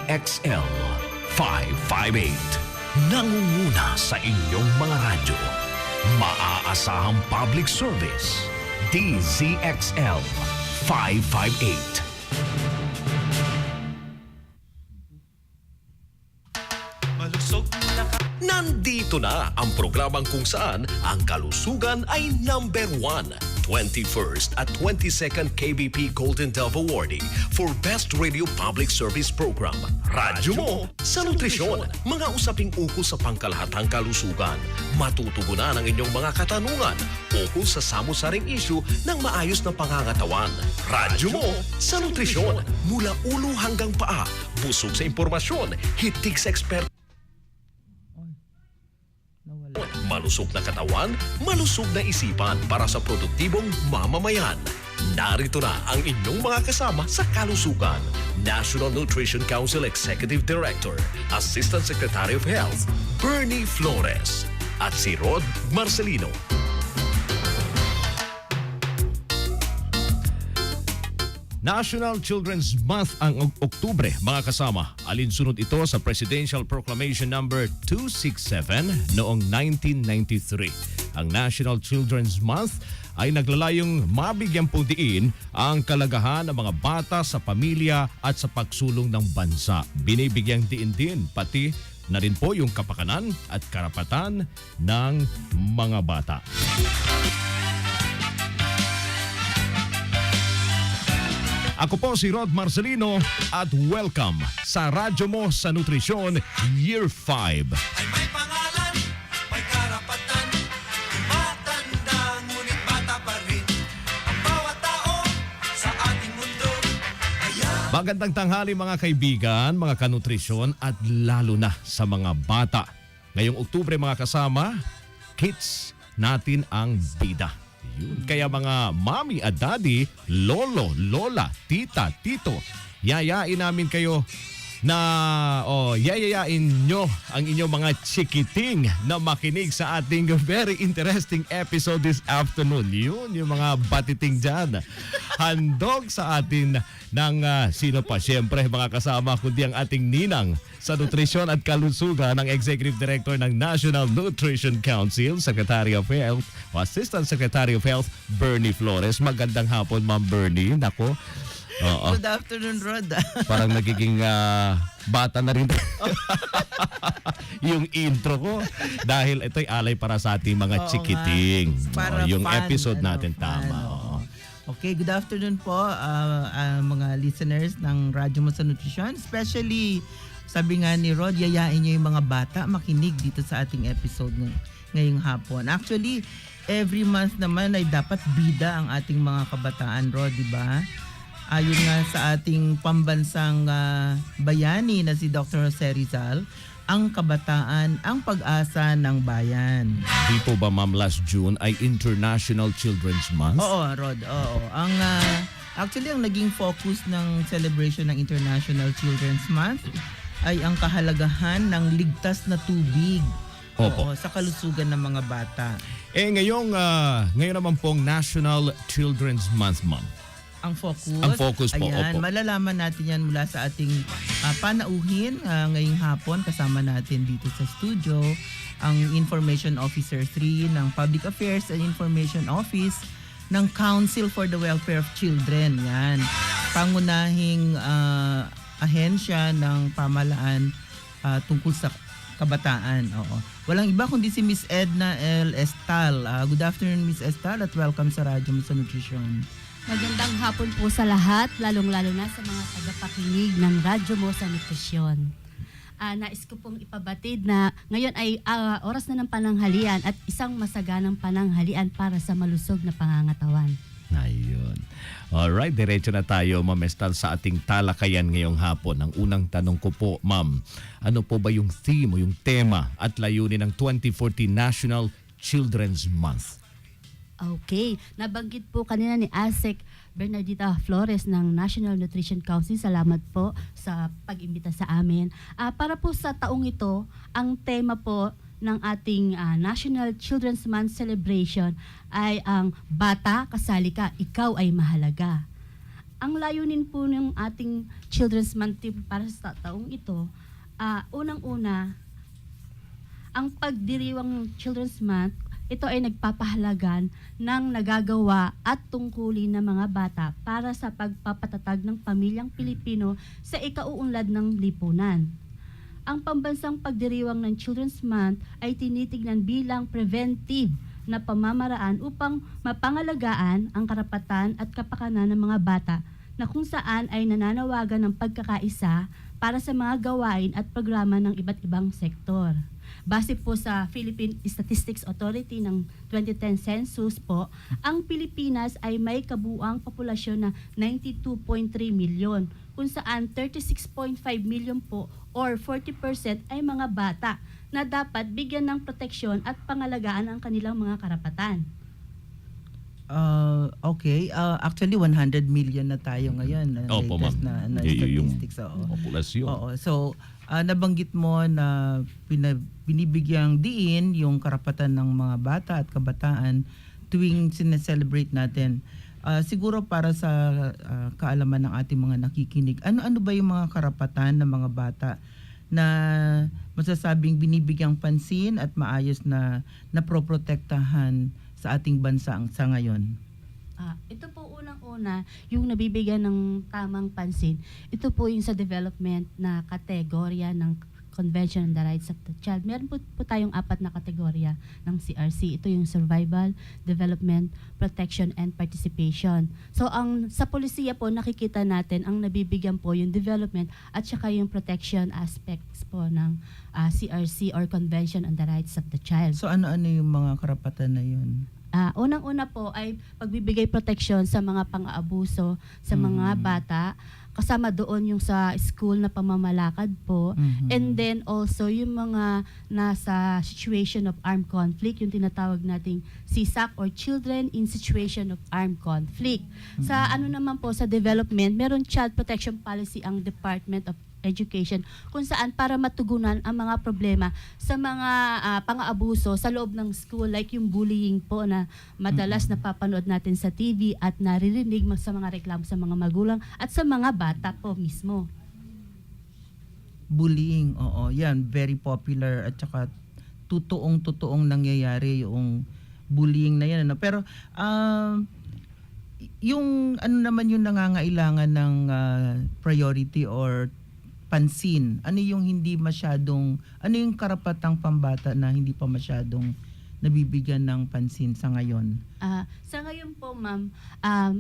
DZXL 558. Nangunguna sa inyong mga radyo. Maaasahang public service. DZXL 558. Nandito na ang programang kung saan ang kalusugan ay number 1. 21st at 22nd KBP Golden Dove Awardee for Best Radio Public Service Program. Radyo mo sa nutrisyon. Mga usaping ukol sa pangkalahatang kalusugan. Matutugunan ang inyong mga katanungan ukol sa samu-saring issue ng maayos na pangangatawan. Radyo mo sa nutrisyon. Mula ulo hanggang paa. Busog sa impormasyon. Hitig sa expert. Malusog na katawan, malusog na isipan para sa produktibong mamamayan. Narito na ang inyong mga kasama sa kalusugan. National Nutrition Council Executive Director, Assistant Secretary of Health, Bernie Flores, at si Rod Marcelino. National Children's Month ang Oktubre, mga kasama. Alinsunod ito sa Presidential Proclamation number 267 noong 1993. Ang National Children's Month ay naglalayong mabigyang diin ang kalagahan ng mga bata sa pamilya at sa pagsulong ng bansa. Binibigyang diin din pati na rin po yung kapakanan at karapatan ng mga bata. Ako po si Rod Marcelino at welcome sa Radyo Mo sa Nutrisyon Year 5. Ay may pangalan, may karapatan, matanda ngunit bata pa rin ang bawat tao sa ating mundo. Magandang tanghali mga kaibigan, mga kanutrisyon at lalo na sa mga bata. Ngayong Oktubre mga kasama, kids natin ang bida. Yun. Kaya mga mami at daddy, lolo, lola, tita, tito, yayain namin kayo na yayayain nyo ang inyong mga chikiting na makinig sa ating very interesting episode this afternoon. Yun, yung mga batiting dyan. Handog sa atin ng sino pa? Siyempre, mga kasama, kundi ang ating ninang sa nutrisyon at kalusugan ng Executive Director ng National Nutrition Council, Secretary of Health, o Assistant Secretary of Health, Bernie Flores. Magandang hapon, Ma'am Bernie. Nako. Good afternoon, Rod. Parang nagiging bata na rin yung intro ko dahil ito'y alay para sa ating mga chikiting. Para Yung fun, episode natin fun. tama. Okay, good afternoon po mga listeners ng Radyo Mo sa Nutrisyon. Especially, sabi nga ni Rod, yayain niyo yung mga bata makinig dito sa ating episode ngayong hapon. Actually, every month naman ay dapat bida ang ating mga kabataan, Rod, di ba? Ayon nga sa ating pambansang bayani na si Dr. Jose Rizal, ang kabataan ang pag-asa ng bayan. Di po ba, Ma'am, last June ay International Children's Month? Oo, Rod. Oo. Actually, ang naging focus ng celebration ng International Children's Month ay ang kahalagahan ng ligtas na tubig. Opo. Oo, sa kalusugan ng mga bata. Ngayon naman pong National Children's Month, Ma'am. Ang focus. Ang focus po, Ayan, opo. malalaman natin yan mula sa ating panauhin ngayong hapon. Kasama natin dito sa studio ang Information Officer 3 ng Public Affairs and Information Office ng Council for the Welfare of Children. Yan. Pangunahing ahensya ng pamahalaan tungkol sa kabataan. Oo. Walang iba kundi si Miss Edna L. Estal. Good afternoon, Miss Estal, at welcome sa Radyo Mo sa Nutrisyon. Magandang hapon po sa lahat, lalong-lalo na sa mga tagapakinig ng Radyo Mo sa Nutrisyon. Nais ko pong ipabatid na ngayon ay oras na ng pananghalian at isang masaganang pananghalian para sa malusog na pangangatawan. Ayun. Alright, diretso na tayo, Ma'am Estal, sa ating talakayan ngayong hapon. Ang unang tanong ko po, Ma'am, ano po ba yung theme o yung tema at layunin ng 2014 National Children's Month? Okay, nabanggit po kanina ni ASEC Bernardita Flores ng National Nutrition Council. Salamat po sa pag-imbita sa amin. Para po sa taong ito, ang tema po ng ating National Children's Month celebration ay ang Bata, Kasali Ka, Ikaw ay Mahalaga. Ang layunin po ng ating Children's Month para sa taong ito, unang-una, ang pagdiriwang ng Children's Month, ito ay nagpapahalagan ng nagagawa at tungkulin ng mga bata para sa pagpapatatag ng pamilyang Pilipino sa ikauunlad ng lipunan. Ang pambansang pagdiriwang ng Children's Month ay tinitignan bilang preventive na pamamaraan upang mapangalagaan ang karapatan at kapakanan ng mga bata na kung saan ay nananawagan ng pagkakaisa para sa mga gawain at programa ng iba't ibang sektor. Base po sa Philippine Statistics Authority ng 2010 census po, ang Pilipinas ay may kabuuang populasyon na 92.3 milyon, kung saan 36.5 milyon po or 40% ay mga bata na dapat bigyan ng proteksyon at pangalagaan ang kanilang mga karapatan. Okay. Actually, 100 million na tayo ngayon. Opo, Latest ma'am. na Yung statistics. Oo. populasyon. Oo. So, nabanggit mo na binibigyang diin yung karapatan ng mga bata at kabataan tuwing sineselebrate natin. Siguro para sa kaalaman ng ating mga nakikinig, ano ba yung mga karapatan ng mga bata na masasabing binibigyang pansin at maayos na naproprotektahan sa ating bansa sa ngayon? Ito po unang-una, yung nabibigyan ng tamang pansin, ito po yung sa development na kategorya ng Convention on the Rights of the Child. Meron po tayong 4 na kategorya ng CRC. Ito yung survival, development, protection, and participation. So sa polisiya po nakikita natin ang nabibigyan po yung development at saka yung protection aspects po ng CRC or Convention on the Rights of the Child. So ano-ano yung mga karapatan na yun? Unang-una po ay pagbibigay proteksyon sa mga pang-aabuso sa mga bata. Kasama doon yung sa school na pamamalakad po. And then also yung mga nasa situation of armed conflict, yung tinatawag nating CSAC or Children in Situation of Armed Conflict. Sa ano naman po, sa development, meron Child Protection Policy ang Department of Education kung saan para matugunan ang mga problema sa mga pang-aabuso sa loob ng school, like yung bullying po na madalas napapanood natin sa TV at naririnig sa mga reklamo sa mga magulang at sa mga bata po mismo. Bullying, oo. Yan, very popular at saka totoong nangyayari yung bullying na yan. Ano? Pero yung ano naman yung nangangailangan ng priority or pansin, ano yung yung karapatang pambata na hindi pa masyadong nabibigyan ng pansin sa ngayon? Sa ngayon po, ma'am,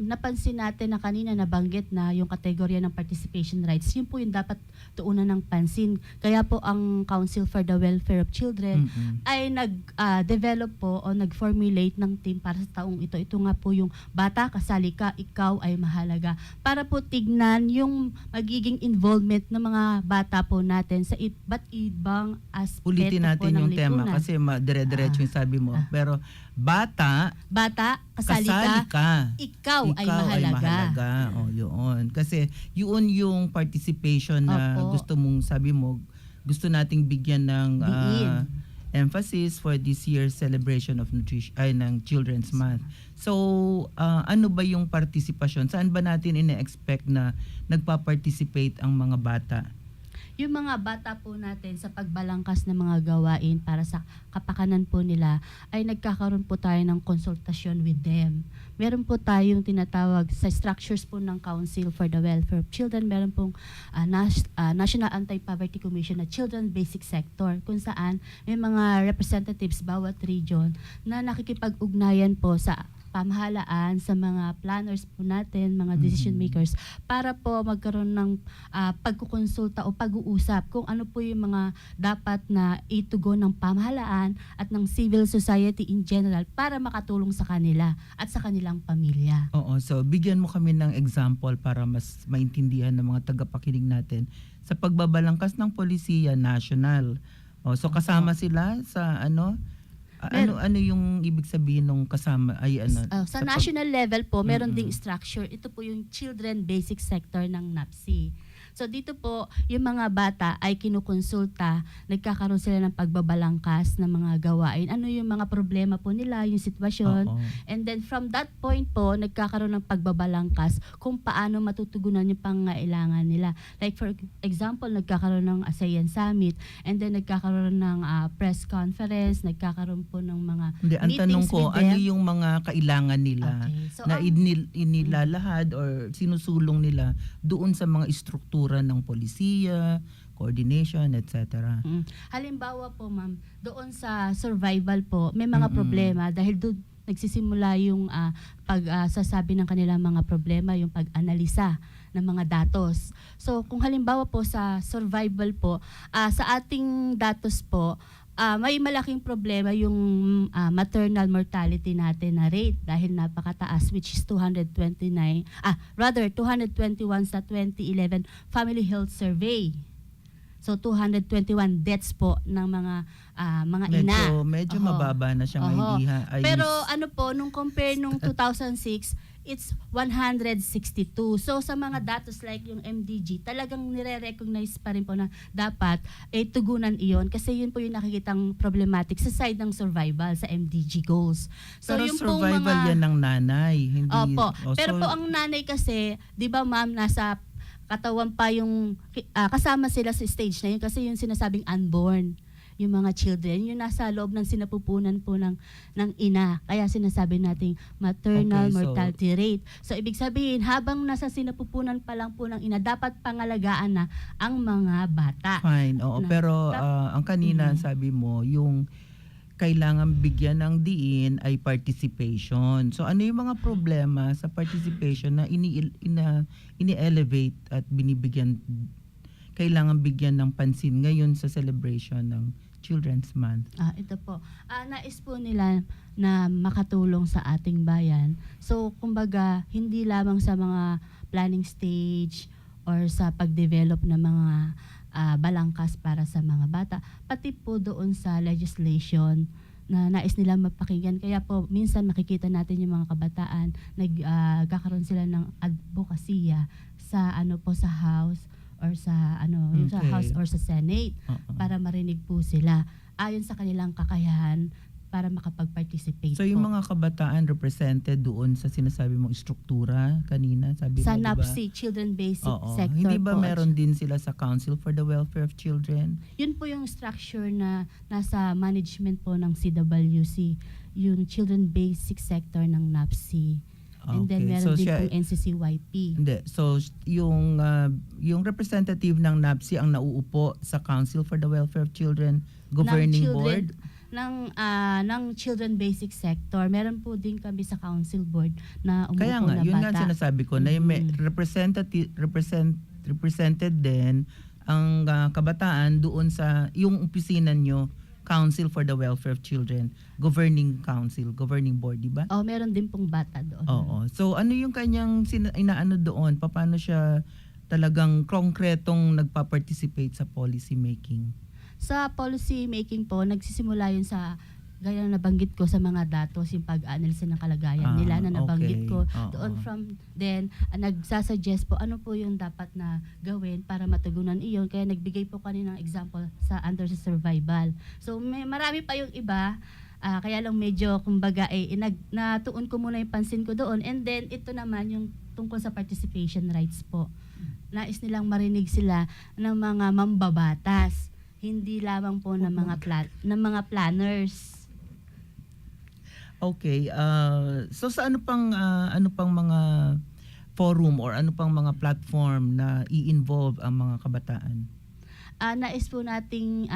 napansin natin na kanina nabanggit na yung kategorya ng participation rights, yun po yung dapat tuunan ng pansin. Kaya po ang Council for the Welfare of Children ay nag-develop po o nag-formulate ng team para sa taong ito. Ito nga po yung bata, kasali ka, ikaw ay mahalaga. Para po tignan yung magiging involvement ng mga bata po natin sa iba't ibang aspeto Ulitin po natin ng yung tema lipunan. kasi dire-diretso yung sabi mo. Pero bata, kasali ka, ikaw ay mahalaga. O, yun. Kasi yun yung participation na Opo. gusto mong sabi mo, gusto nating bigyan ng Diin. emphasis for this year's celebration of ng Children's Month. So, ano ba yung participation? Saan ba natin ina-expect na nagpa-participate ang mga bata? Yung mga bata po natin sa pagbalangkas ng mga gawain para sa kapakanan po nila ay nagkakaroon po tayo ng konsultasyon with them. Meron po tayong tinatawag sa structures po ng Council for the Welfare of Children, meron pong National Anti-Poverty Commission na Children Basic Sector kung saan may mga representatives bawat region na nakikipag-ugnayan po sa pamahalaan, sa mga planners po natin, mga decision makers, para po magkaroon ng pagkukonsulta o pag-uusap kung ano po yung mga dapat na itugon ng pamahalaan at ng civil society in general para makatulong sa kanila at sa kanilang pamilya. Oo, so bigyan mo kami ng example para mas maintindihan ng mga tagapakinig natin sa pagbabalangkas ng Polisiya National. So kasama sila sa ano yung ibig sabihin ng kasama ay ano? Sa national level po, meron ding structure. Ito po yung Children Basic Sector ng NAPSI. So dito po, yung mga bata ay kinukonsulta, nagkakaroon sila ng pagbabalangkas ng mga gawain. Ano yung mga problema po nila, yung sitwasyon. Oo. And then from that point po, nagkakaroon ng pagbabalangkas kung paano matutugunan yung pangangailangan nila. Like for example, nagkakaroon ng ASEAN Summit, and then nagkakaroon ng press conference, nagkakaroon po ng mga Hindi, ang tanong meetings ko, with ano them. yung mga kailangan nila Okay. So, na ang- inilalahad or sinusulong nila doon sa mga istruktura ng polisiya, coordination, etc. Halimbawa po ma'am, doon sa survival po, may mga problema dahil doon nagsisimula yung pagsasabi ng kanilang mga problema, yung pag-analisa ng mga datos. So kung halimbawa po sa survival po, sa ating datos po, may malaking problema yung maternal mortality natin na rate dahil napakataas, which is 221 sa 2011 Family Health Survey. So 221 deaths po ng mga ina. Medyo Oho. mababa na siya Oho. ngayon. Pero ano po, nung compare nung 2006, it's 162. So sa mga datos like yung MDG, talagang nire-recognize pa rin po na dapat tugunan iyon kasi yun po yung nakikitang problematic sa side ng survival sa MDG goals. So pero yung pong survival yan ng nanay. Hindi, Opo. Pero so, po ang nanay kasi, 'di ba ma'am, nasa katawan pa yung kasama sila sa stage na yun kasi yung sinasabing unborn, yung mga children, yung nasa loob ng sinapupunan po ng ina. Kaya sinasabi nating maternal Okay, so- mortality rate. So ibig sabihin, habang nasa sinapupunan pa lang po ng ina, dapat pangalagaan na ang mga bata. fine. Oo, Na- pero ang kanina sabi mo, yung kailangan bigyan ng diin ay participation. So ano yung mga problema sa participation na ini-elevate at binibigyan, kailangan bigyan ng pansin ngayon sa celebration ng Children's Month? Ito po. Nais po nila na makatulong sa ating bayan. So, kumbaga, hindi lamang sa mga planning stage or sa pag-develop ng mga balangkas para sa mga bata, pati po doon sa legislation na nais nila mapakinggan. Kaya po, minsan makikita natin yung mga kabataan, nagkakaroon sila ng advokasya sa sa House or sa yung sa Okay. House or sa Senate Oo. para marinig po sila ayon sa kanilang kakayahan para makapag-participate So yung po. mga kabataan represented doon sa sinasabi mong struktura kanina, sabi Sa mo, di ba? NAPSI, Children Basic Oo. Sector Hindi ba po. meron din sila sa Council for the Welfare of Children? Yun po yung structure na nasa management po ng CWC, yung Children Basic Sector ng NAPSI. And then Okay. meron So din siya- pong NCCYP. Hindi. So yung representative ng NAPSI ang nauupo sa Council for the Welfare of Children Governing Board. ng Children Basic Sector. Meron po din kami sa Council Board na umuupo Kaya nga, na yun nga bata. sinasabi ko na yung may represented din ang kabataan doon sa yung opisina nyo, Council for the Welfare of Children, Governing Council, Governing Board, di ba? Meron din pong bata doon. Oo. So ano yung kanyang inaano doon? Paano siya talagang konkretong nagpa-participate sa policy making? Sa policy making po, nagsisimula yun sa gaya na nabanggit ko sa mga datos, yung pag-analisa ng kalagayan nila na nabanggit okay. ko. Oo. Doon from then, nagsasuggest po ano po yung dapat na gawin para matugunan iyon. Kaya nagbigay po kanina ng example sa under sa survival. So marami pa yung iba, kaya lang medyo kumbaga natuon ko muna yung pansin ko doon. And then ito naman yung tungkol sa participation rights po. Nais nilang marinig sila ng mga mambabatas, hindi lamang po ng mga planners. Okay. So sa ano pang mga forum or ano pang mga platform na i-involve ang mga kabataan? Nais po nating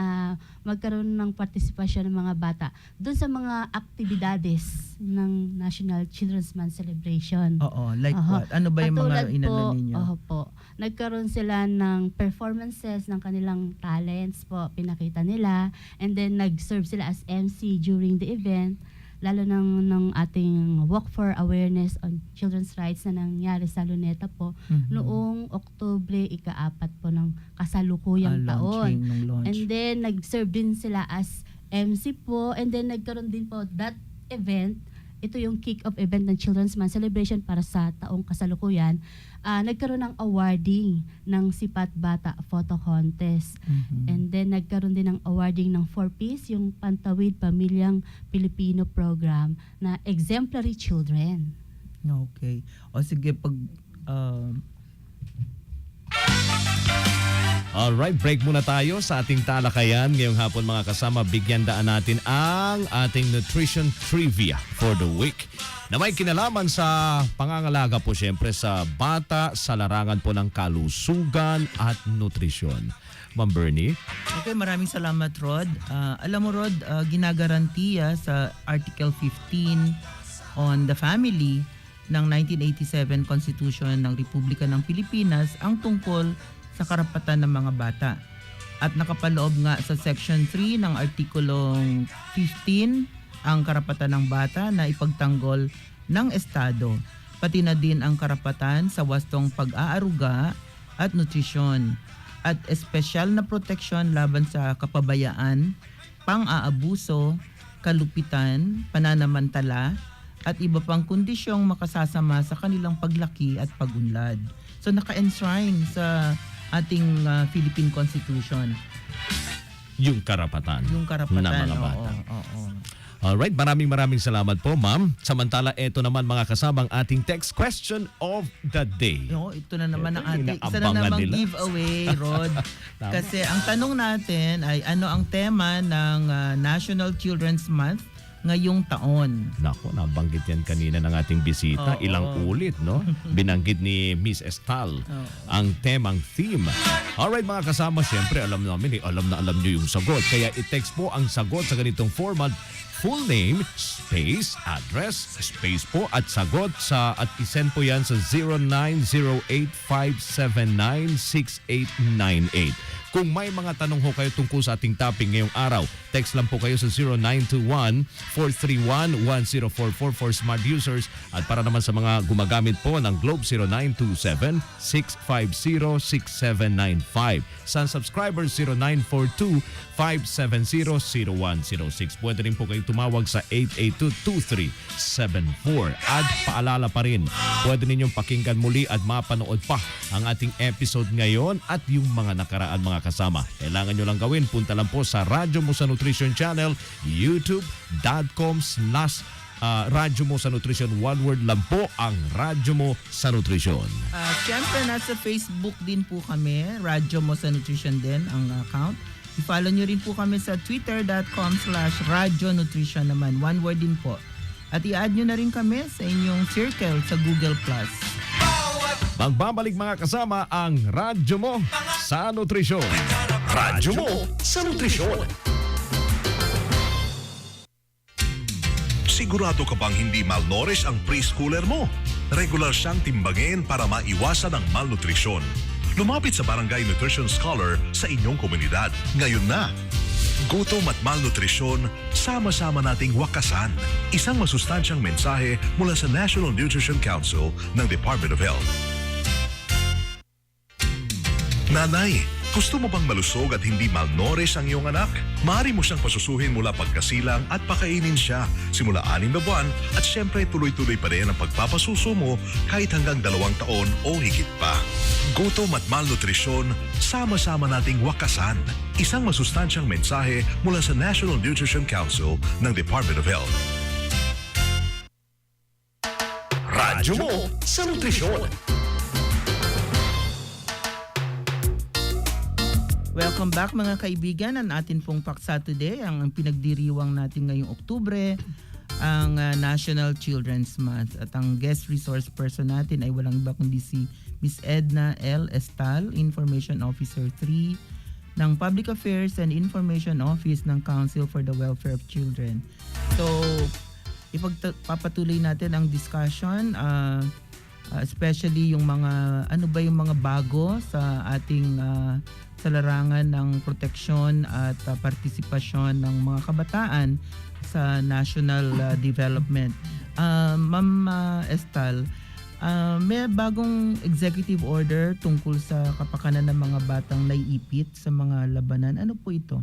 magkaroon ng partisipasyon ng mga bata doon sa mga aktibidades ng National Children's Month Celebration. Oo, like Aha. what? Ano ba yung mga Katulad inano ninyo? po, nagkaroon sila ng performances ng kanilang talents po, pinakita nila, and then nag-serve sila as MC during the event, lalo ng ating Walk for Awareness on Children's Rights na nangyari sa Luneta po Mhm. noong Oktubre 4 po ng kasalukuyang taon. Launching ng launch. And then nag-serve din sila as MC po, and then nagkaroon din po that event ito yung kick-off event ng Children's Month celebration para sa taong kasalukuyan, nagkaroon ng awarding ng Sipat Bata Photo Contest. And then nagkaroon din ng awarding ng 4Ps, yung Pantawid Pamilyang Pilipino program na exemplary children. Okay. O sige, Alright, break muna tayo sa ating talakayan. Ngayong hapon mga kasama, bigyan daan natin ang ating nutrition trivia for the week na may kinalaman sa pangangalaga po syempre sa bata sa larangan po ng kalusugan at nutrisyon. Ma'am Bernie? Okay, maraming salamat, Rod. Alam mo, Rod, ginagarantiya sa Article 15 on the Family ng 1987 Constitution ng Republika ng Pilipinas ang tungkol sa karapatan ng mga bata. At nakapaloob nga sa Section 3 ng Artikulong 15 ang karapatan ng bata na ipagtanggol ng Estado, pati na din ang karapatan sa wastong pag-aaruga at nutrisyon, at espesyal na proteksyon laban sa kapabayaan, pang-aabuso, kalupitan, pananamantala, at iba pang kondisyong makasasama sa kanilang paglaki at pagunlad. So naka-enshrine sa ating Philippine Constitution Yung karapatan, yung karapatan ng mga bata. Oo. Alright, maraming salamat po, ma'am. Samantala, eto naman mga kasamang ating text question of the day. Ito na naman ang Ito, ating isa na inaabangan namang nila. giveaway, Rod. Tama. Kasi ang tanong natin ay ano ang tema ng National Children's Month ngayong taon. Nako, nabanggit yan kanina ng ating bisita. Oo. Ilang ulit, no? Binanggit ni Miss Estal ang temang theme. Alright mga kasama, syempre alam namin, alam na alam nyo yung sagot. Kaya i-text po ang sagot sa ganitong format. Full name, space, address, space po at sagot at isend po yan sa 0908-579-6898. Kung may mga tanong ho kayo tungkol sa ating topic ngayong araw, text lang po kayo sa 0921-431-1044 for smart users, at para naman sa mga gumagamit po ng Globe 0927-650-6795. Sa subscribers 0942-570-0106. Pwede rin po kayo tumawag sa 882-2374. At paalala pa rin, pwede ninyong pakinggan muli at mapanood pa ang ating episode ngayon at yung mga nakaraan mga kasama. Kailangan nyo lang gawin, punta lang po sa Radyo Mo sa Nutrition Channel, youtube.com/Radyo Mo sa Nutrition. One word lang po ang Radyo Mo sa Nutrition. Siyempre, nasa Facebook din po kami. Radyo Mo sa Nutrition din ang account. I-follow nyo rin po kami sa twitter.com/Radyo Nutrition naman. One word din po. At i-add nyo na rin kami sa inyong circle sa Google+. Magbabalik mga kasama ang Radyo Mo sa Nutrisyon. Radyo Mo sa Nutrisyon. Sigurado ka bang hindi malnourished ang preschooler mo? Regular siyang timbangin para maiwasan ang malnutrisyon. Lumapit sa Barangay Nutrition Scholar sa inyong komunidad. Ngayon na! Gutom at malnutrisyon, sama-sama nating wakasan. Isang masustansyang mensahe mula sa National Nutrition Council ng Department of Health. Nanay, gusto mo bang malusog at hindi malnourished ang iyong anak? Maaari mo siyang pasusuhin mula pagkasilang at pakainin siya simula 6 na buwan, at syempre tuloy-tuloy pa rin ang pagpapasuso mo kahit hanggang 2 taon o higit pa. Gutom at malnutrisyon, sama-sama nating wakasan. Isang masustansyang mensahe mula sa National Nutrition Council ng Department of Health. Radyo Mo sa Nutrisyon. Welcome back mga kaibigan. Ang atin pong paksa today, ang pinagdiriwang natin ngayong Oktubre, ang National Children's Month. At ang guest resource person natin ay walang iba kundi si Miss Edna L. Estal, Information Officer 3 ng Public Affairs and Information Office ng Council for the Welfare of Children. So, ipagpapatuloy natin ang discussion, especially yung mga yung mga bago sa ating sa larangan ng proteksyon at partisipasyon ng mga kabataan sa national development. Ma'am Estal, may bagong executive order tungkol sa kapakanan ng mga batang naiipit sa mga labanan. Ano po ito?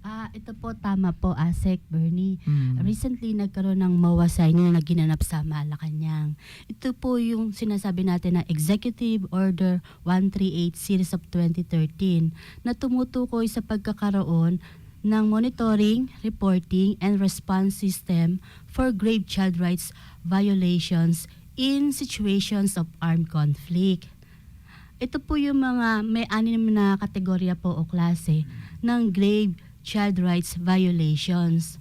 Ito po, tama po, ASEC, Bernie. Mm. Recently, nagkaroon ng MOA signing na ginanap sa Malacanang. Ito po yung sinasabi natin na Executive Order 138 Series of 2013 na tumutukoy sa pagkakaroon ng monitoring, reporting, and response system for grave child rights violations in situations of armed conflict. Ito po yung mga may 6 na kategorya po o klase ng grave child rights violations.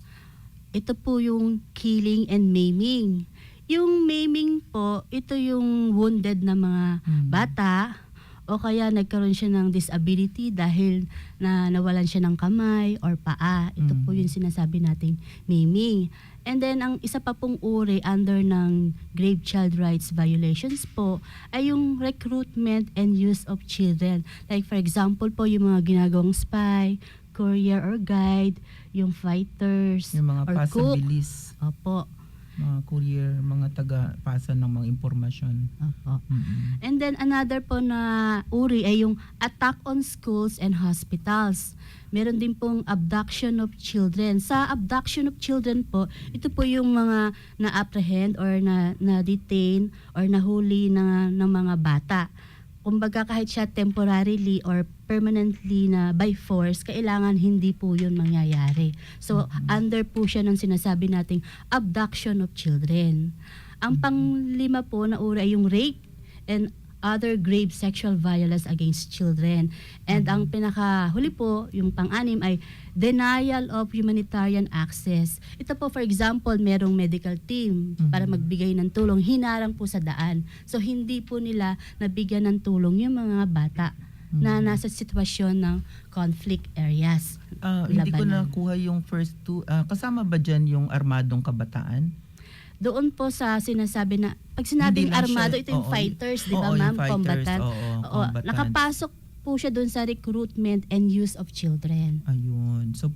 Ito po yung killing and maiming. Yung maiming po, ito yung wounded na mga bata o kaya nagkaroon siya ng disability dahil nawalan siya ng kamay or paa. Ito po yung sinasabi nating maiming. And then, ang isa pa pong uri under ng grave child rights violations po ay yung recruitment and use of children. Like for example po, yung mga ginagawang spy, courier or guide, yung fighters, Yung mga or cook. pasabilis, Opo. mga courier, mga taga-pasa ng mga impormasyon. Opo. Mm-mm. And then another po na uri ay yung attack on schools and hospitals. Meron din pong abduction of children. Sa abduction of children po, ito po yung mga na-apprehend or na-detain or nahuli ng mga bata. Kumbaga kahit siya temporarily or permanently na by force, kailangan hindi po yun mangyayari. So, under po siya ng sinasabi nating abduction of children. Ang panglima po na uri ay yung rape and other grave sexual violence against children. And ang pinakahuli po, yung pang-anim ay denial of humanitarian access. Ito po, for example, merong medical team para magbigay ng tulong, hinarang po sa daan. So hindi po nila nabigyan ng tulong yung mga bata na nasa sitwasyon ng conflict areas. Hindi ko Labanan. nakuha yung first two. Kasama ba dyan yung armadong kabataan? Doon po sa sinasabi na, pag sinabing Hindi lang armado, siya- ito yung oo, fighters, di ba oo, yung ma'am? fighters, Combatant. oo, combatants. Nakapasok po siya doon sa recruitment and use of children. Ayun. So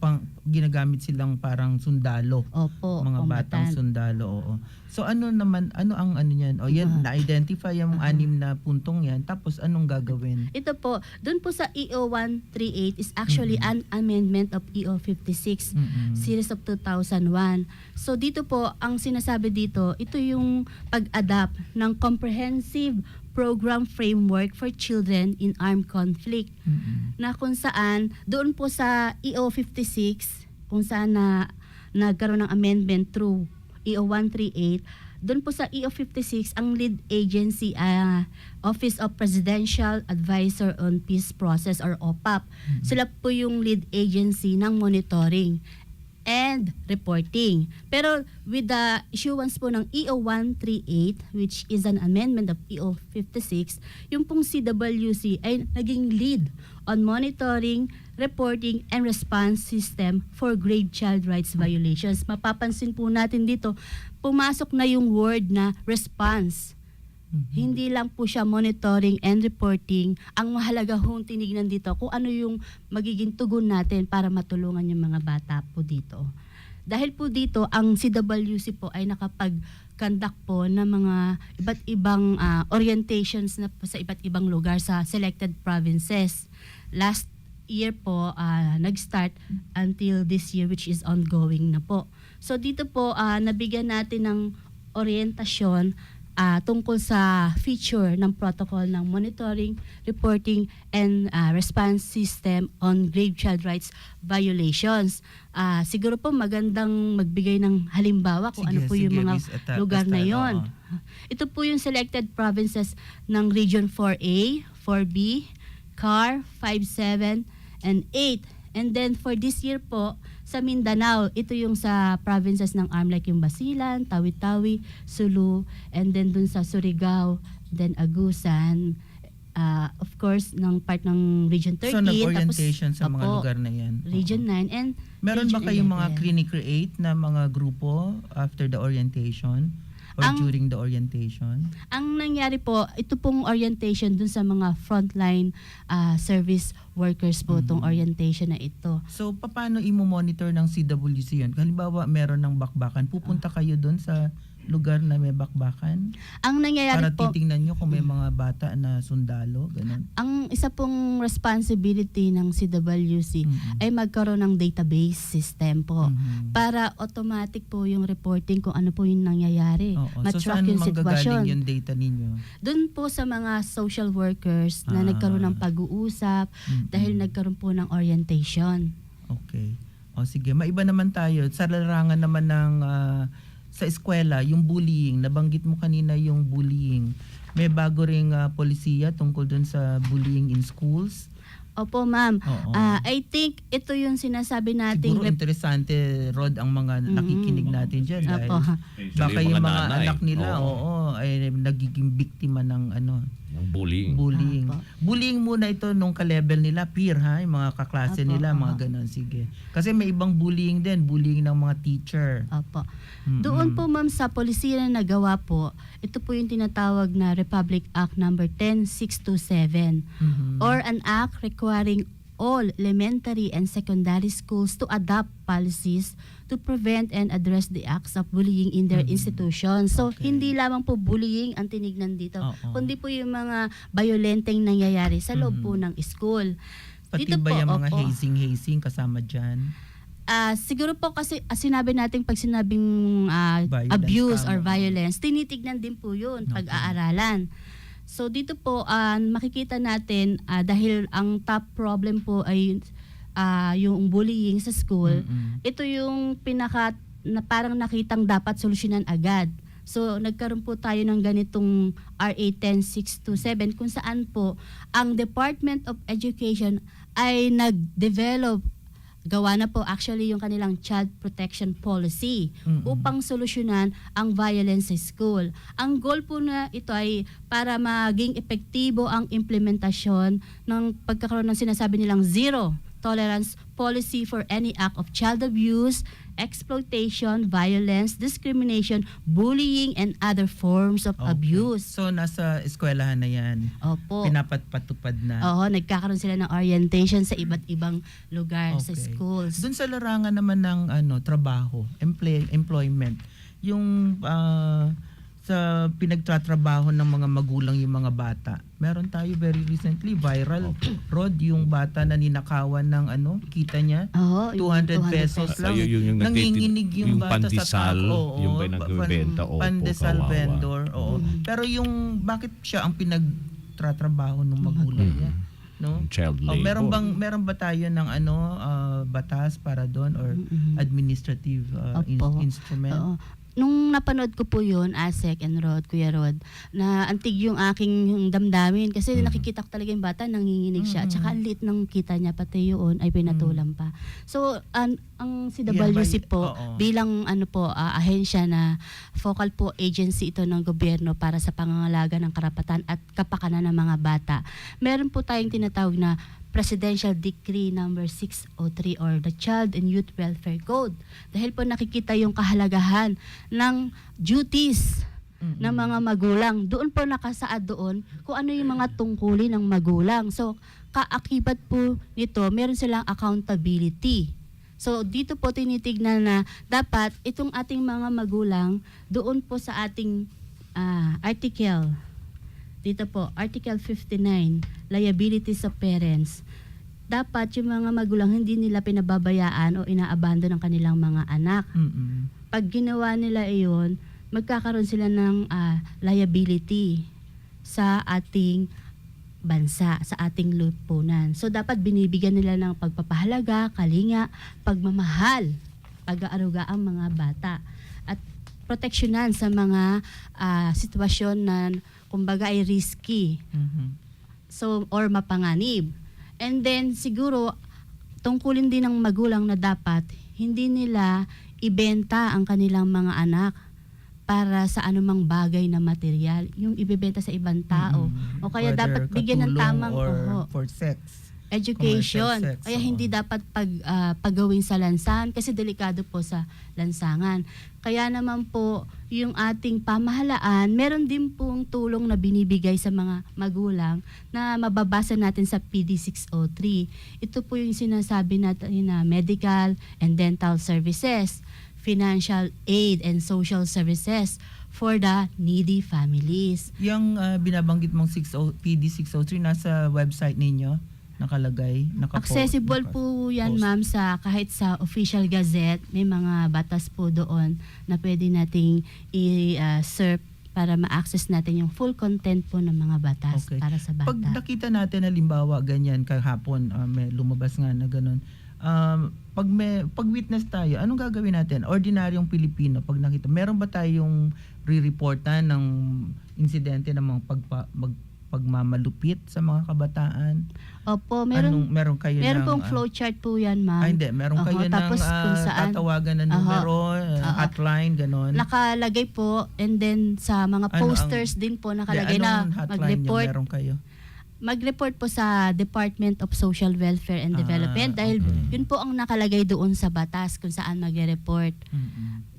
ginagamit silang parang sundalo. Opo, Mga batang combatant. sundalo, oo. So ano ang ano niyan? O yan, na-identify yung 6 na puntong yan. Tapos anong gagawin? Ito po, doon po sa EO 138 is actually an amendment of EO 56 series of 2001. So dito po, ang sinasabi dito, ito yung pag-adapt ng comprehensive program framework for children in armed conflict na kung saan doon po sa EO 56 kung saan nagkaroon ng amendment through EO 138, doon po sa EO 56 ang lead agency Office of Presidential Advisor on Peace Process or OPAP. Sila po yung lead agency ng monitoring and reporting. Pero with the issuance po ng EO 138, which is an amendment of EO 56, yung pong CWC ay naging lead on monitoring, reporting, and response system for grave child rights violations. Mapapansin po natin dito, pumasok na yung word na response. Hindi lang po siya monitoring and reporting. Ang mahalaga hong tinignan dito kung ano yung magiging tugon natin para matulungan yung mga bata po dito. Dahil po dito, ang CWC po ay nakapag-conduct po ng mga iba't ibang orientations na po sa iba't ibang lugar sa selected provinces. Last year po, nag-start until this year, which is ongoing na po. So dito po, nabigyan natin ng orientasyon tungkol sa feature ng protocol ng monitoring, reporting, and response system on grave child rights violations. Siguro po magandang magbigay ng halimbawa kung ano po yung mga lugar na yon. Ito po yung selected provinces ng Region 4A, 4B, CAR, 5, 7, and 8. And then for this year po, sa Mindanao, ito yung sa provinces ng ARM like yung Basilan, Tawi-Tawi, Sulu, and then dun sa Surigao, then Agusan, of course, ng part ng Region 13. So nag-orientation tapos, sa mga opo, lugar na yan. Region 9 and Meron ba Region kayong mga 11. clinic-create na mga grupo after the orientation? Or during the orientation? Ang nangyari po, ito pong orientation dun sa mga frontline service workers po, itong orientation na ito. So paano imo-monitor ng CWC yun? Halimbawa meron ng bakbakan, pupunta kayo doon sa lugar na may bakbakan? Ang nangyayari Para po, titingnan nyo kung may mga bata na sundalo, ganun. ang isa pong responsibility ng CWC ay magkaroon ng database system po Mhm. para automatic po yung reporting kung ano po yung nangyayari. Oo. So Matrack saan yung manggagaling sitwasyon. yung data ninyo? Doon po sa mga social workers na nagkaroon ng pag-uusap dahil nagkaroon po ng orientation. Okay. O sige, maiba naman tayo. Sa larangan naman ng sa eskwela, yung bullying, nabanggit mo kanina yung bullying. May bago ring polisiya tungkol dun sa bullying in schools. Opo, ma'am. Oo. I think ito yung sinasabi nating Siguro interesante, Rod, ang mga nakikinig natin dyan. Dahil Opo. baka yung mga nanay. anak nila, Oo. ay nagiging biktima ng Ng bullying. bullying. Apo. Bullying muna ito nung ka-level nila, peer ha, yung mga kaklase Apo, nila, mga ganon. Sige. Kasi may ibang bullying din, bullying ng mga teacher. Opo. Doon po, ma'am, sa polisiya na nagawa po, ito po yung tinatawag na Republic Act number 10627 or an act requiring all elementary and secondary schools to adopt policies to prevent and address the acts of bullying in their institution. So, Okay. hindi lamang po bullying ang tinignan dito, Oo. kundi po yung mga violenteng nangyayari sa loob po ng school. Pati Dito ba po, yung mga opo. hazing kasama dyan? Siguro po kasi sinabi natin pag sinabing Violence, abuse or tama. violence, tinitignan din po yun, Okay. pag-aaralan. So dito po makikita natin dahil ang top problem po ay yung bullying sa school, ito yung pinaka na parang nakitang dapat solusyonan agad. So nagkaroon po tayo ng ganitong RA 10627 kung saan po ang Department of Education ay nag-develop, gawa na po actually yung kanilang child protection policy upang solusyonan ang violence sa school. Ang goal po na ito ay para maging epektibo ang implementasyon ng pagkakaroon ng sinasabi nilang zero tolerance policy for any act of child abuse, exploitation, violence, discrimination, bullying, and other forms of Okay. abuse. So, nasa eskwelahan na yan. Opo. Pinapatupad na. Oo, nagkakaroon sila ng orientation sa iba't ibang lugar sa Okay. schools. Doon sa larangan naman ng trabaho, employment, yung sa pinagtatrabaho ng mga magulang yung mga bata. Meron tayo very recently viral, Rod, yung bata na ninakawan ng kita niya. Oo, yung 200 pesos lang. yung Nanginginig yung bata sa pandesal, tao. yung ba nagbebenta, opo, Pandesal kawawa. vendor. Oo. Pero yung bakit siya ang pinagtatrabaho ng magulang niya? No? Child Oh, labor. meron ba tayo ng batas para doon or administrative Opo. instrument? Oo. Nung napanood ko po yun, Asek and Rod, Kuya Rod, na antig yung aking damdamin kasi nakikita ko talaga yung bata, nanginginig siya. At saka ang liit ng kita niya, pati yun ay pinatulang pa. So, ang CWC po, oo. bilang ahensya na focal po agency ito ng gobyerno para sa pangangalaga ng karapatan at kapakanan ng mga bata, meron po tayong tinatawag na Presidential Decree number 603 or the Child and Youth Welfare Code. Dahil po nakikita yung kahalagahan ng duties ng mga magulang. Doon po nakasaad doon kung ano yung mga tungkulin ng magulang. So, kaakibat po nito, meron silang accountability. So, dito po tinitignan na dapat itong ating mga magulang doon po sa ating article. Dito po, Article 59, liabilities of parents. Dapat yung mga magulang hindi nila pinababayaan o inaabando ng kanilang mga anak. Pag ginawa nila iyon, magkakaroon sila ng liability sa ating bansa, sa ating lipunan. So dapat binibigyan nila ng pagpapahalaga, kalinga, pagmamahal, pag-aaruga ang mga bata. At proteksyonan sa mga sitwasyon na kumbaga ay risky. So, or mapanganib. And then, siguro, tungkulin din ng magulang na dapat hindi nila ibenta ang kanilang mga anak para sa anumang bagay na material. Yung ibebenta sa ibang tao. O kaya Whether dapat bigyan ng katulong tamang or for sex. education. Commercial sex, Kaya oo. hindi dapat paggawin sa lansangan kasi delikado po sa lansangan. Kaya naman po yung ating pamahalaan, meron din pong tulong na binibigay sa mga magulang na mababasa natin sa PD 603. Ito po yung sinasabi natin na medical and dental services, financial aid and social services for the needy families. Yung binabanggit mong PD 603 nasa website ninyo nakalagay, Accessible po yan, ma'am, sa kahit sa official gazette. May mga batas po doon na pwede nating i-surf para ma-access natin yung full content po ng mga batas Okay. para sa bata. Pag nakita natin halimbawa ganyan kahapon, may lumabas nga na ganun. Pag witness tayo, anong gagawin natin? Ordinaryong Pilipino pag nakita, meron ba tayong re-reportan ng insidente ng mga pagmamalupit sa mga kabataan? Opo, meron kayo meron ng, pong flowchart po yan, ma'am. hindi, meron kayo Tapos ng kung saan, tatawagan na numero, hotline, ganon. nakalagay po, and then sa mga Ano posters din po nakalagay na mag-report. Meron kayo? Mag-report po sa Department of Social Welfare and Development dahil yun po ang nakalagay doon sa batas kung saan mag-report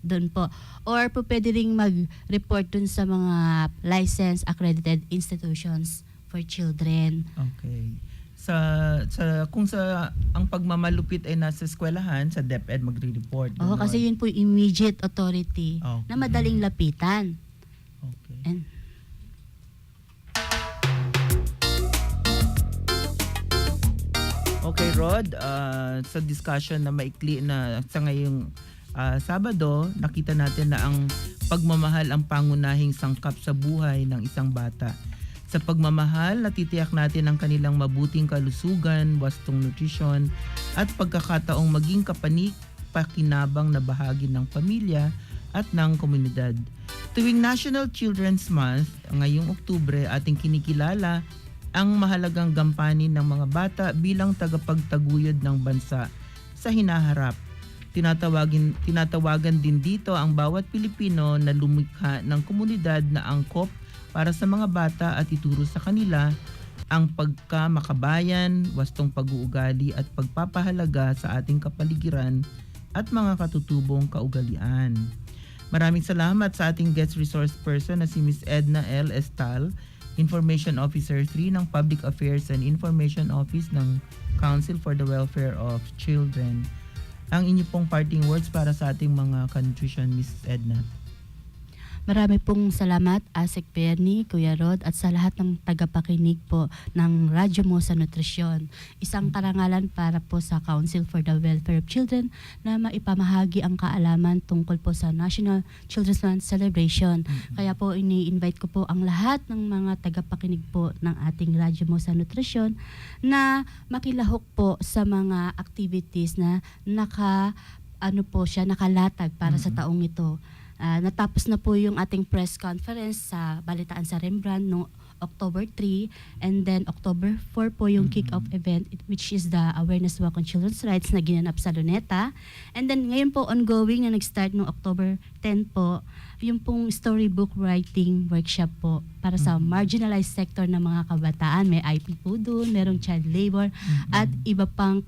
doon po. Or po pwede ring mag-report doon sa mga licensed accredited institutions for children. Okay. Kung ang pagmamalupit ay nasa eskwelahan, sa DepEd magre-report. Oo, kasi yun po yung immediate authority Okay. na madaling lapitan. Okay. And Okay, Rod, sa discussion na maikli na sa ngayong Sabado, nakita natin na ang pagmamahal ang pangunahing sangkap sa buhay ng isang bata. Sa pagmamahal, natitiyak natin ang kanilang mabuting kalusugan, wastong nutrisyon, at pagkakataong maging pakinabang na bahagi ng pamilya at ng komunidad. Tuwing National Children's Month, ngayong Oktubre, ating kinikilala ang mahalagang gampanin ng mga bata bilang tagapagtaguyod ng bansa sa hinaharap. Tinatawagan din dito ang bawat Pilipino na lumikha ng komunidad na angkop para sa mga bata at ituro sa kanila ang pagkamakabayan, wastong pag-uugali at pagpapahalaga sa ating kapaligiran at mga katutubong kaugalian. Maraming salamat sa ating guest resource person na si Ms. Edna L. Estal, Information Officer 3 ng Public Affairs and Information Office ng Council for the Welfare of Children. Ang inyo pong parting words para sa ating mga ka-nutrition, Ms. Edna. marami pong salamat, Asek Bernie, Kuya Rod, at sa lahat ng tagapakinig po ng Radyo Mo sa Nutrisyon. Isang karangalan para po sa Council for the Welfare of Children na maipamahagi ang kaalaman tungkol po sa National Children's Month Celebration. Kaya po ini-invite ko po ang lahat ng mga tagapakinig po ng ating Radyo Mo sa Nutrisyon na makilahok po sa mga activities na nakalatag para sa taong ito. Natapos na po yung ating press conference sa Balitaan sa Rembrandt noong October 3, and then October 4 po yung kick-off event, which is the Awareness Walk on Children's Rights na ginanap sa Luneta. And then ngayon po ongoing na nag-start noong October 10 po, yung pong storybook writing workshop po para sa marginalized sector ng mga kabataan. May IP po doon, merong child labor at iba pang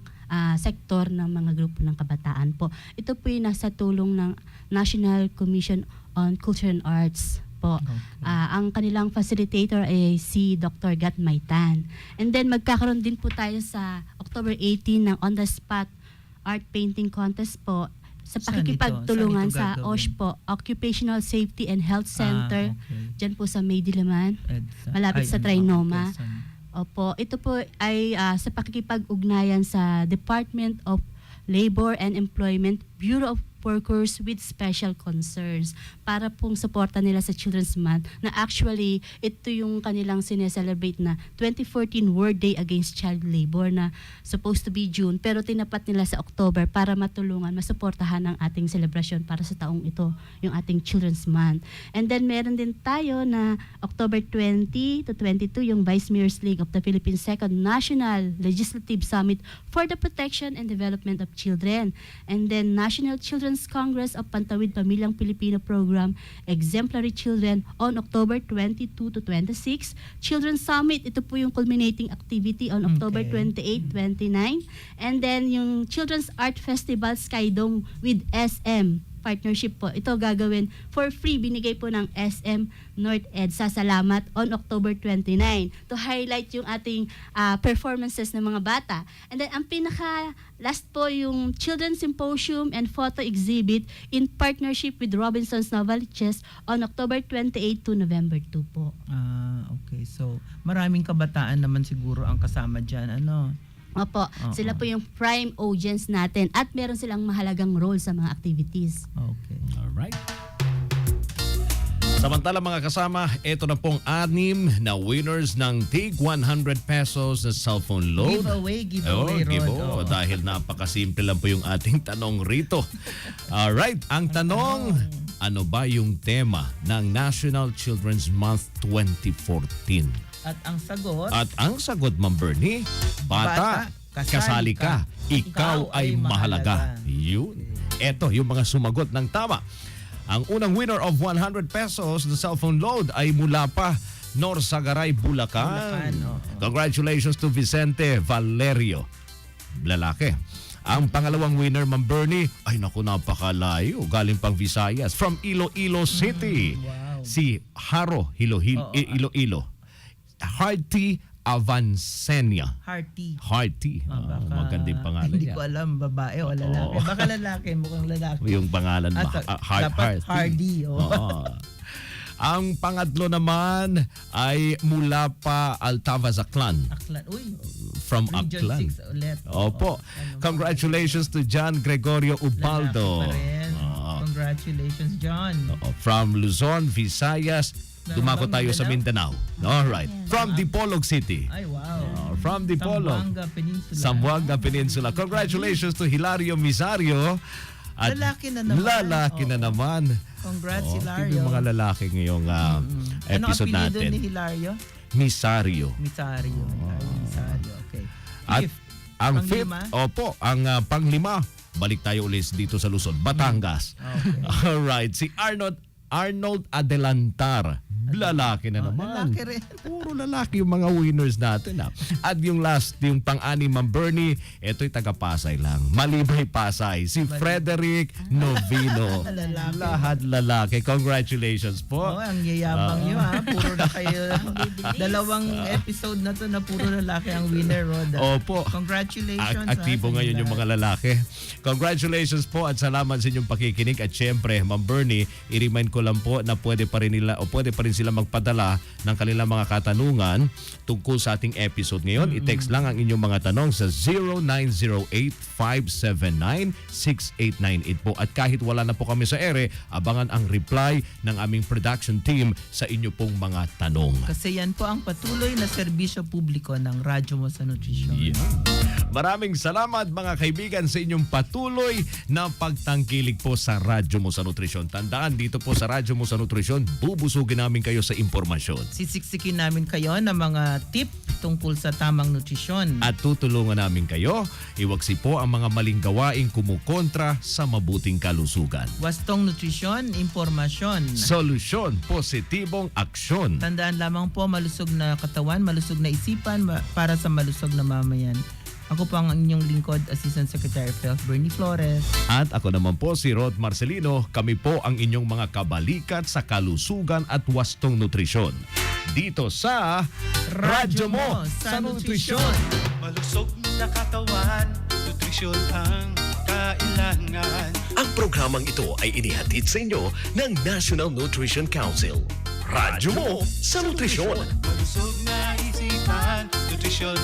sektor ng mga grupo ng kabataan po. Ito po yung nasa tulong ng National Commission on Culture and Arts po. Ang kanilang facilitator ay si Dr. Gat Maitan. And then magkakaroon din po tayo sa October 18 ng on-the-spot art painting contest po sa pakikipagtulungan sa OSH po, Occupational Safety and Health Center, dyan po sa May Diliman, malapit sa Trinoma. Opo, ito po ay sa pakikipag-ugnayan sa Department of Labor and Employment, Bureau of Workers with Special Concerns para pong suporta nila sa Children's Month na actually ito yung kanilang sineselebrate na 2014 World Day Against Child Labor na supposed to be June pero tinapat nila sa October para matulungan, masuportahan ang ating celebration para sa taong ito, yung ating Children's Month. And then meron din tayo na October 20 to 22 yung Vice Mayor's League of the Philippines Second National Legislative Summit for the Protection and Development of Children. And then National Children's Congress of Pantawid Pamilyang Pilipino Program Exemplary Children on October 22 to 26. Children's Summit, ito po yung culminating activity on October 28, 29. And then yung Children's Art Festival Skydome with SM partnership po. Ito gagawin for free. Binigay po ng SM North EDSA Salamat on October 29 to highlight yung ating performances ng mga bata. And then ang pinaka last po yung Children's Symposium and Photo Exhibit in partnership with Robinson's Novaliches on October 28 to November 2 po. Okay. So, maraming kabataan naman siguro ang kasama dyan. Ano? Opo, sila po yung prime audience natin at meron silang mahalagang role sa mga activities. Okay. Alright. Samantala mga kasama, ito na pong 6 na winners ng TIG 100 pesos na cellphone load. Giveaway, Rod. Oo. Dahil napakasimple lang po yung ating tanong rito. Alright, ang tanong, ano ba yung tema ng National Children's Month 2014? At ang sagot, At ang sagot, Ma'am Bernie, bata, kasali ka. Ikaw ay mahalaga. Yun. Eto, yung mga sumagot ng tama. Ang unang winner of 100 pesos na cellphone load ay mula pa Norsagaray, Bulacan. Congratulations to Vicente Valerio. Lalaki. Ang pangalawang winner, Ma'am Bernie, ay naku, napakalayo. Galing pang Visayas. From Iloilo City. wow. Si Haro Iloilo. Hearty Avancenia. Hearty. Hearty. Baka, Magandang pangalan Hindi niya. ko alam, babae o lalaki. Oo. Baka lalaki, mukhang lalaki. Yung pangalan mo. Dapat Hardy. Oo. Ang pangatlo naman ay mula pa Altava Zaklan. Aklan. Uy, From Region Aklan. 6 ulit. Opo. Ano, Congratulations to John Gregorio Ubaldo. lalaki pa rin. Oo. Congratulations, John. From Luzon, Visayas, dumako tayo sa Mindanao. Alright. From Dipolog City. Ay, wow. From Dipolog. Zamboanga Peninsula. Zamboanga Peninsula. Congratulations to Hilario Misario. At Lalaki na naman. Lalaki na Oo. naman. Congrats, Oo, Hilario. Yung mga lalaki ngayong episode Anong apelido natin. ni Hilario? Misario. Misario. Misario. Okay. At Fifth. ang Panglima? fifth, opo, ang panglima, balik tayo ulit dito sa Luzon, Batangas. Okay. Alright, si Arnold Adelantar. Lalaki na naman. Lalaki rin. Puro lalaki yung mga winners natin. At yung last, yung pang-anim, Ma'am Bernie, ito'y taga-Pasay lang. Malibay Pasay. Si Frederick Novino. Lalaki. Lahat lalaki. Congratulations po. Oh, ang yayabang nyo ha. Puro na kayo. Dalawang episode na to na puro lalaki ang winner, Rod. Opo. Congratulations. Aktibo sa ngayon yung lahat. mga lalaki. Congratulations po at salamat sa inyong pakikinig. At syempre, Ma'am Bernie, i-remind ko lang po na pwede pa rin sila magpadala ng kanilang mga katanungan tungkol sa ating episode ngayon. I-text lang ang inyong mga tanong sa 0908-579-6898 po. At kahit wala na po kami sa ere, abangan ang reply ng aming production team sa inyo pong mga tanong. Kasi yan po ang patuloy na serbisyo publiko ng Radyo Mo sa Nutrisyon. Yeah. Maraming salamat mga kaibigan sa inyong patuloy na pagtangkilik po sa Radyo Mo sa Nutrisyon. Tandaan, dito po sa Radyo Mo sa Nutrisyon, bubusugin namin kayo sa impormasyon. Sisiksikin namin kayo ng mga tip tungkol sa tamang nutrisyon. At tutulungan namin kayo, iwagsi po ang mga maling gawaing kumukontra sa mabuting kalusugan. Wastong nutrisyon, impormasyon. Solusyon, positibong aksyon. Tandaan lamang po, malusog na katawan, malusog na isipan para sa malusog na mamayan. Ako po ang inyong lingkod, Assistant Secretary of Health, Bernie Flores. At ako naman po si Rod Marcelino. Kami po ang inyong mga kabalikat sa kalusugan at wastong nutrisyon. Dito sa Radyo Mo sa Nutrisyon. Malusog na katawan, nutrisyon ang kailangan. Ang programang ito ay inihatid sa inyo ng National Nutrition Council. Radyo mo sa nutrisyon. Malusog na isipan, nutrisyon